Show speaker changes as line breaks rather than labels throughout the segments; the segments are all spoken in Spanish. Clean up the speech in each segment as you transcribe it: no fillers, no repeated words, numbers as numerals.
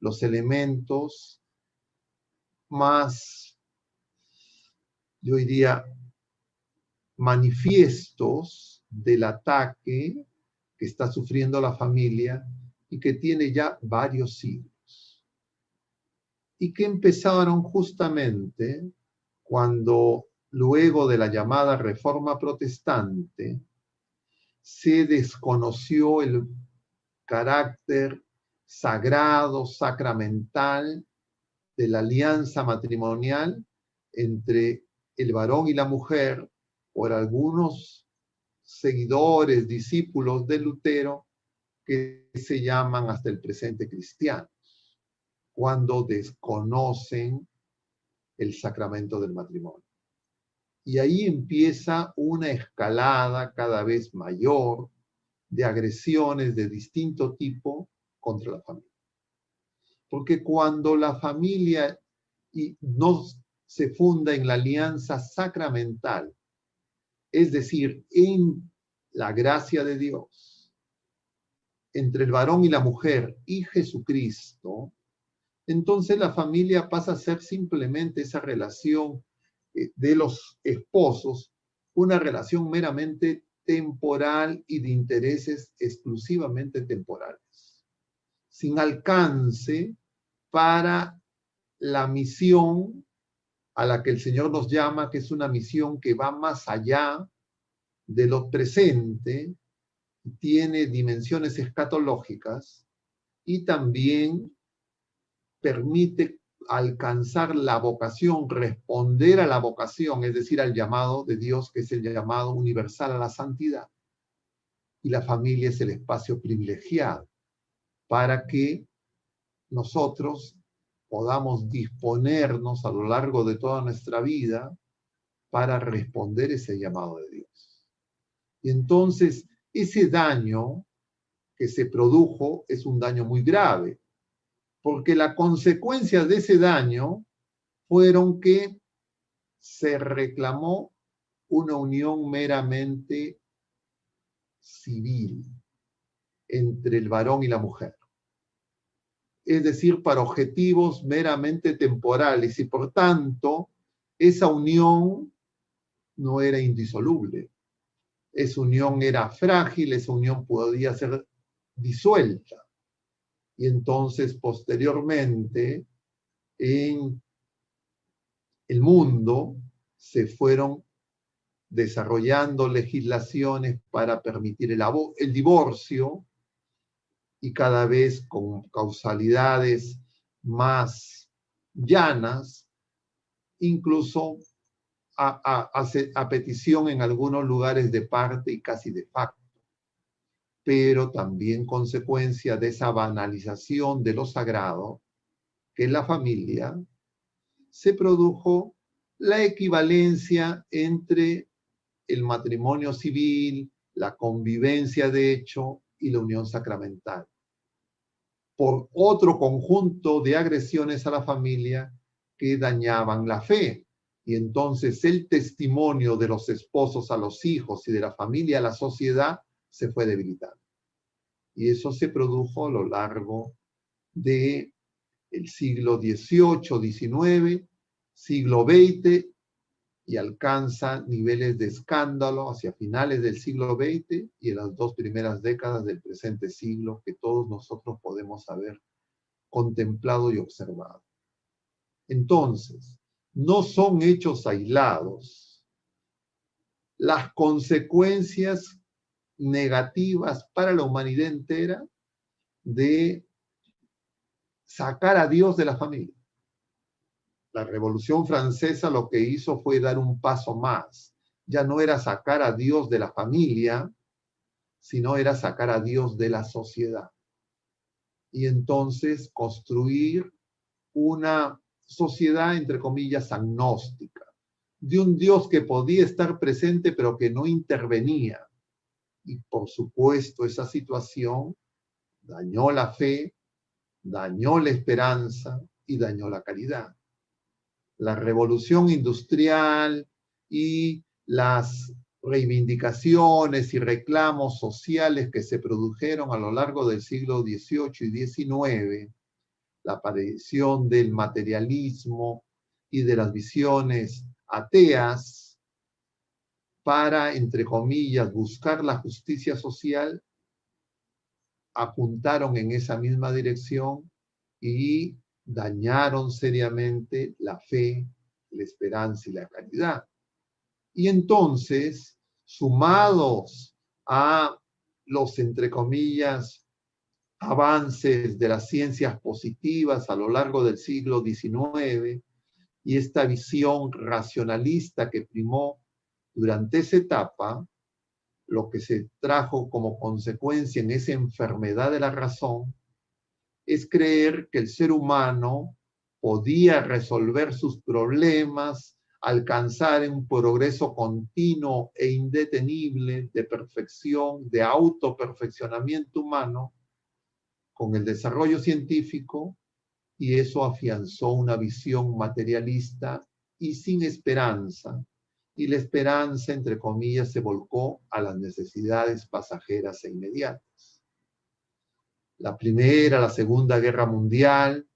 los elementos más, yo diría, manifiestos del ataque que está sufriendo la familia y que tiene ya varios siglos. Y que empezaron justamente cuando, luego de la llamada Reforma Protestante, se desconoció el carácter sagrado, sacramental de la alianza matrimonial entre el varón y la mujer por algunos seguidores, discípulos de Lutero, que se llaman hasta el presente cristianos, cuando desconocen el sacramento del matrimonio. Y ahí empieza una escalada cada vez mayor de agresiones de distinto tipo contra la familia. Porque cuando la familia no se funda en la alianza sacramental, es decir, en la gracia de Dios, entre el varón y la mujer y Jesucristo, entonces la familia pasa a ser simplemente esa relación de los esposos, una relación meramente temporal y de intereses exclusivamente temporales, sin alcance para la misión a la que el Señor nos llama, que es una misión que va más allá de lo presente, tiene dimensiones escatológicas y también permite alcanzar la vocación, responder a la vocación, es decir, al llamado de Dios, que es el llamado universal a la santidad. Y la familia es el espacio privilegiado para que nosotros podamos disponernos a lo largo de toda nuestra vida para responder ese llamado de Dios. Y entonces, ese daño que se produjo es un daño muy grave, porque la consecuencia de ese daño fueron que se reclamó una unión meramente civil entre el varón y la mujer. Es decir, para objetivos meramente temporales, y por tanto, esa unión no era indisoluble. Esa unión era frágil, esa unión podía ser disuelta. Y entonces, posteriormente, en el mundo se fueron desarrollando legislaciones para permitir el divorcio, y cada vez con causalidades más llanas, incluso a petición en algunos lugares de parte y casi de facto, pero también consecuencia de esa banalización de lo sagrado, que es la familia, se produjo la equivalencia entre el matrimonio civil, la convivencia de hecho y la unión sacramental, por otro conjunto de agresiones a la familia que dañaban la fe. Y entonces el testimonio de los esposos a los hijos y de la familia a la sociedad se fue debilitando. Y eso se produjo a lo largo del siglo XVIII, XIX, siglo XX, y alcanza niveles de escándalo hacia finales del siglo XX y en las 2 primeras décadas del presente siglo, que todos nosotros podemos haber contemplado y observado. Entonces, no son hechos aislados. Las consecuencias negativas para la humanidad entera de sacar a Dios de la familia. La Revolución Francesa lo que hizo fue dar un paso más. Ya no era sacar a Dios de la familia, sino era sacar a Dios de la sociedad. Y entonces construir una sociedad, entre comillas, agnóstica, de un Dios que podía estar presente pero que no intervenía. Y por supuesto esa situación dañó la fe, dañó la esperanza y dañó la caridad. La revolución industrial y las reivindicaciones y reclamos sociales que se produjeron a lo largo del siglo XVIII y XIX la aparición del materialismo y de las visiones ateas para, entre comillas, buscar la justicia social, apuntaron en esa misma dirección y dañaron seriamente la fe, la esperanza y la caridad. Y entonces, sumados a los, entre comillas, avances de las ciencias positivas a lo largo del siglo XIX y esta visión racionalista que primó durante esa etapa, lo que se trajo como consecuencia en esa enfermedad de la razón es creer que el ser humano podía resolver sus problemas, alcanzar un progreso continuo e indetenible de perfección, de autoperfeccionamiento humano con el desarrollo científico, y eso afianzó una visión materialista y sin esperanza. Y la esperanza, entre comillas, se volcó a las necesidades pasajeras e inmediatas. La Primera, la Segunda Guerra Mundial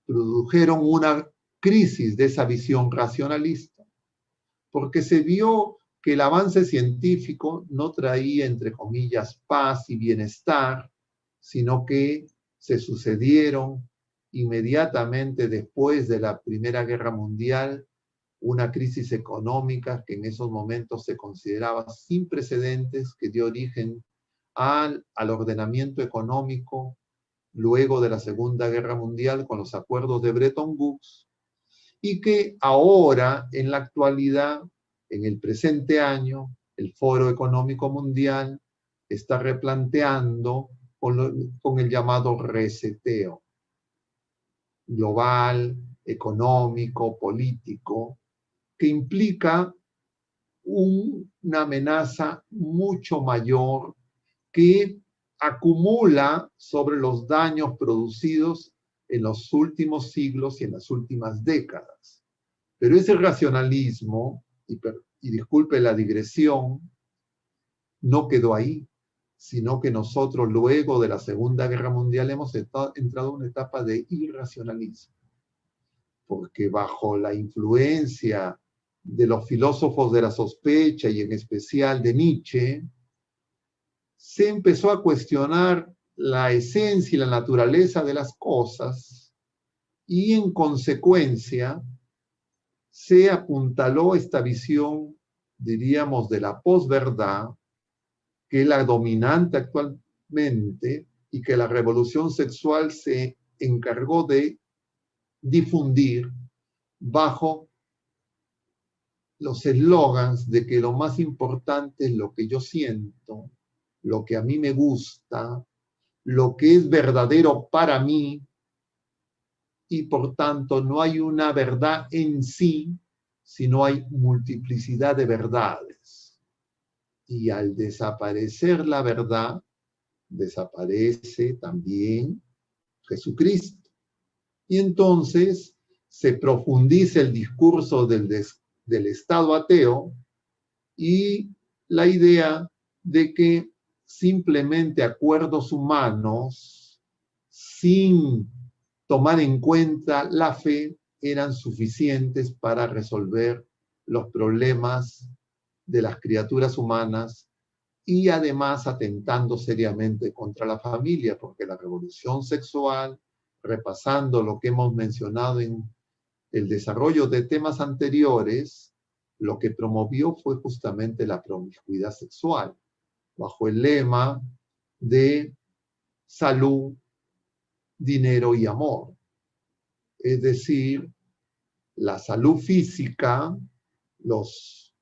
produjeron una crisis de esa visión racionalista, porque se vio que el avance científico no traía, entre comillas, paz y bienestar, sino que se sucedieron inmediatamente después de la Primera Guerra Mundial una crisis económica que en esos momentos se consideraba sin precedentes, que dio origen al ordenamiento económico luego de la Segunda Guerra Mundial con los acuerdos de Bretton Woods, y que ahora, en la actualidad, en el presente año, el Foro Económico Mundial está replanteando con el llamado reseteo global, económico, político, que implica una amenaza mucho mayor que acumula sobre los daños producidos en los últimos siglos y en las últimas décadas. Pero ese racionalismo, y disculpe la digresión, no quedó ahí, sino que nosotros luego de la Segunda Guerra Mundial hemos entrado en una etapa de irracionalismo, porque bajo la influencia de los filósofos de la sospecha y en especial de Nietzsche, se empezó a cuestionar la esencia y la naturaleza de las cosas y en consecuencia se apuntaló esta visión, diríamos, de la posverdad, que es la dominante actualmente y que la revolución sexual se encargó de difundir bajo los eslogans de que lo más importante es lo que yo siento, lo que a mí me gusta, lo que es verdadero para mí, y por tanto no hay una verdad en sí, sino hay multiplicidad de verdades. Y al desaparecer la verdad, desaparece también Jesucristo. Y entonces se profundiza el discurso del Estado ateo y la idea de que simplemente acuerdos humanos, sin tomar en cuenta la fe, eran suficientes para resolver los problemas de las criaturas humanas y además atentando seriamente contra la familia, porque la revolución sexual, repasando lo que hemos mencionado en el desarrollo de temas anteriores, lo que promovió fue justamente la promiscuidad sexual, bajo el lema de salud, dinero y amor. Es decir, la salud física, los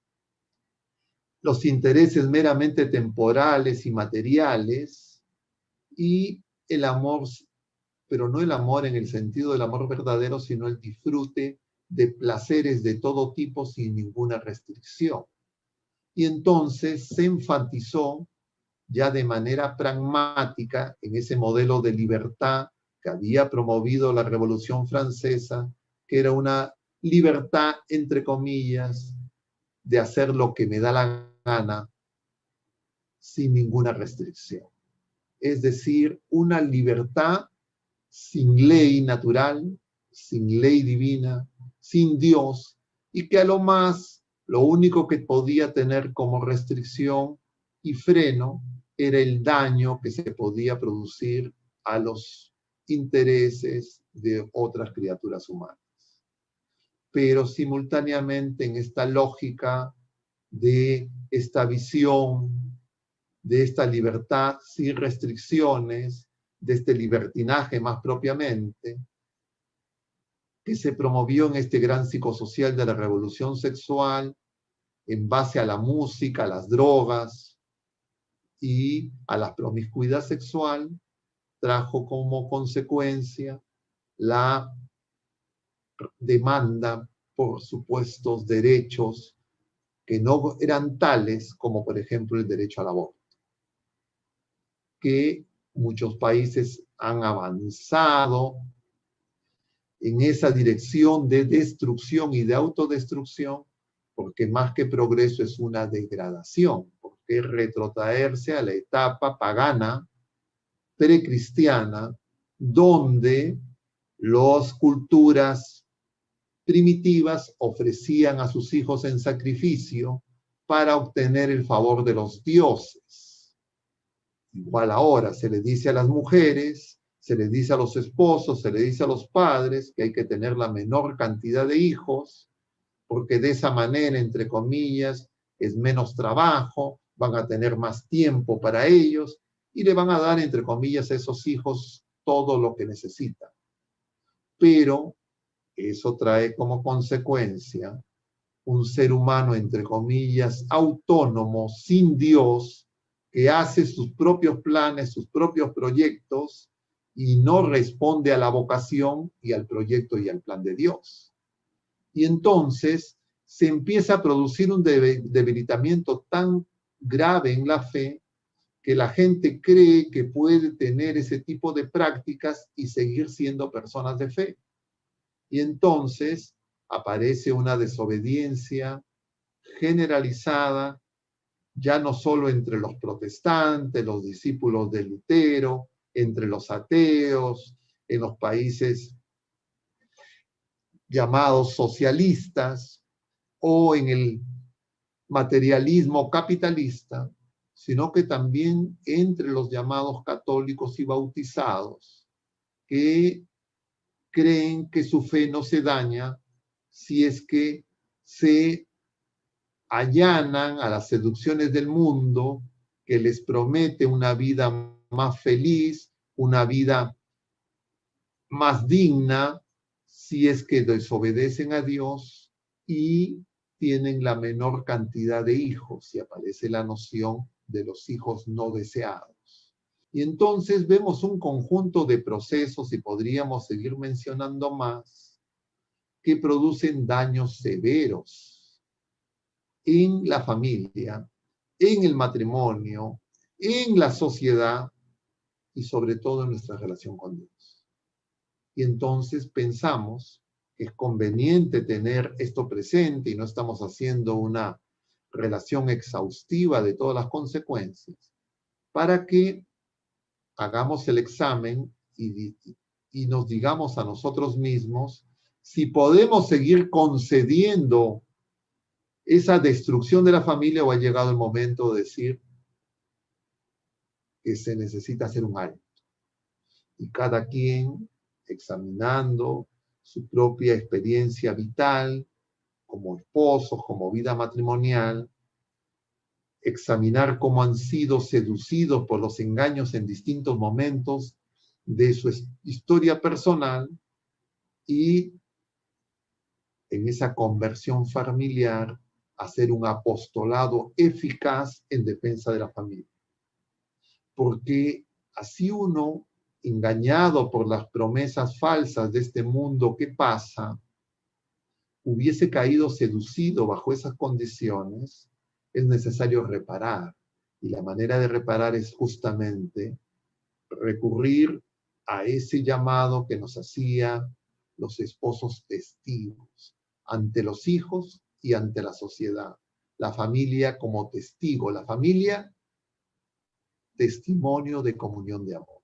intereses meramente temporales y materiales, y el amor, pero no el amor en el sentido del amor verdadero, sino el disfrute de placeres de todo tipo sin ninguna restricción. Y entonces se enfatizó ya de manera pragmática en ese modelo de libertad que había promovido la Revolución Francesa, que era una libertad, entre comillas, de hacer lo que me da la gana sin ninguna restricción. Es decir, una libertad sin ley natural, sin ley divina, sin Dios, y que a lo más, lo único que podía tener como restricción y freno era el daño que se podía producir a los intereses de otras criaturas humanas. Pero simultáneamente en esta lógica de esta visión, de esta libertad sin restricciones, de este libertinaje más propiamente, que se promovió en este gran psicosocial de la revolución sexual en base a la música, a las drogas y a la promiscuidad sexual, trajo como consecuencia la demanda por supuestos derechos que no eran tales como por ejemplo el derecho al aborto, que muchos países han avanzado en esa dirección de destrucción y de autodestrucción, porque más que progreso es una degradación, porque es retrotraerse a la etapa pagana, precristiana, donde las culturas primitivas ofrecían a sus hijos en sacrificio para obtener el favor de los dioses. Igual ahora se le dice a las mujeres, se les dice a los esposos, se les dice a los padres que hay que tener la menor cantidad de hijos, porque de esa manera, entre comillas, es menos trabajo, van a tener más tiempo para ellos y le van a dar, entre comillas, a esos hijos todo lo que necesitan. Pero eso trae como consecuencia un ser humano, entre comillas, autónomo, sin Dios, que hace sus propios planes, sus propios proyectos y no responde a la vocación y al proyecto y al plan de Dios. Y entonces se empieza a producir un debilitamiento tan grave en la fe que la gente cree que puede tener ese tipo de prácticas y seguir siendo personas de fe. Y entonces aparece una desobediencia generalizada, ya no solo entre los protestantes, los discípulos de Lutero, entre los ateos, en los países llamados socialistas o en el materialismo capitalista, sino que también entre los llamados católicos y bautizados, que creen que su fe no se daña si es que se allanan a las seducciones del mundo que les promete una vida más feliz, una vida más digna, si es que desobedecen a Dios y tienen la menor cantidad de hijos, y aparece la noción de los hijos no deseados. Y entonces vemos un conjunto de procesos, y podríamos seguir mencionando más, que producen daños severos en la familia, en el matrimonio, en la sociedad y sobre todo en nuestra relación con Dios. Y entonces pensamos que es conveniente tener esto presente y no estamos haciendo una relación exhaustiva de todas las consecuencias para que hagamos el examen y nos digamos a nosotros mismos si podemos seguir concediendo esa destrucción de la familia o ha llegado el momento de decir que se necesita hacer un alto. Y cada quien examinando su propia experiencia vital como esposos, como vida matrimonial, examinar cómo han sido seducidos por los engaños en distintos momentos de su historia personal y en esa conversión familiar hacer un apostolado eficaz en defensa de la familia. Porque así uno, engañado por las promesas falsas de este mundo que pasa, hubiese caído seducido bajo esas condiciones, es necesario reparar. Y la manera de reparar es justamente recurrir a ese llamado que nos hacía los esposos testigos ante los hijos y ante la sociedad. La familia como testigo, la familia testimonio de comunión de amor.